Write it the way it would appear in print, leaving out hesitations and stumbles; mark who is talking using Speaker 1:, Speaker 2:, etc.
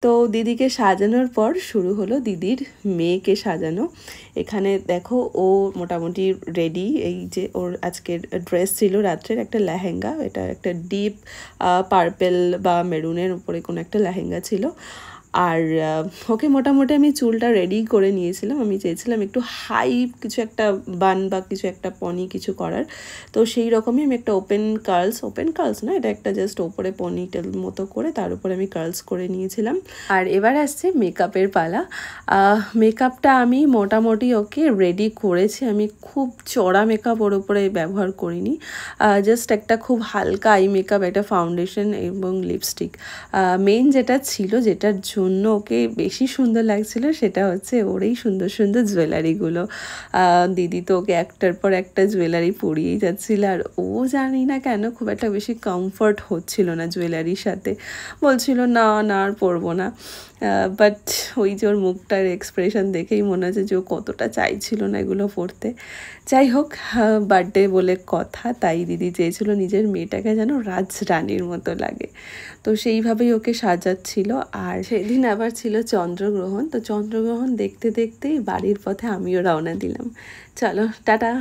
Speaker 1: তো দিদিকে সাজানোর পর শুরু হলো দিদির মেয়েকে সাজানো। এখানে দেখো ও মোটামুটি রেডি। এই যে ওর আজকের ড্রেস ছিল রাত্রের একটা লেহেঙ্গা, এটা একটা ডিপ পার্পেল বা মেরুনের উপরে কোনো একটা লেহেঙ্গা ছিল। আর ওকে মোটামুটি আমি চুলটা রেডি করে নিয়েছিলাম। আমি চেয়েছিলাম একটু হাই কিছু একটা বান বা কিছু একটা পনি কিছু করার। তো সেই রকমই আমি একটা ওপেন কার্লস না, এটা একটা জাস্ট ওপরে পনিটেল মতো করে তার উপরে আমি কার্লস করে নিয়েছিলাম। আর এবার আসছে মেকআপের পালা। মেকআপটা আমি মোটামুটি ওকে রেডি করেছি। আমি খুব চড়া মেকআপ ওর উপরে ব্যবহার করিনি, জাস্ট একটা খুব হালকা আই মেকআপ, একটা ফাউন্ডেশন এবং লিপস্টিক। মেইন যেটা ছিল, যেটার জন্য ওকে বেশি সুন্দর লাগছিল, সেটা হচ্ছে ওর এই সুন্দর সুন্দর জুয়েলারিগুলো। দিদি তো ওকে একটার পর একটা জুয়েলারি পরিয়েই যাচ্ছিল, আর ও জানি না কেন খুব একটা বেশি কমফর্ট হচ্ছিল না জুয়েলারির সাথে, বলছিল না না আর পরবো না। বাট ওই যে ওর মুখটার এক্সপ্রেশন দেখেই মনে হচ্ছে যে ও কতটা চাইছিল না এগুলো পরতে। যাই হোক, বার্থডে বলে কথা, তাই দিদি চেয়েছিল নিজের মেয়েটাকে যেন রাজরানীর মতো লাগে, তো সেইভাবেই ওকে সাজাচ্ছিল। আর সেদিন আবার ছিল চন্দ্রগ্রহণ, তো চন্দ্রগ্রহণ দেখতে দেখতেই বাড়ির পথে আমিও রওনা দিলাম। চলো টাটা।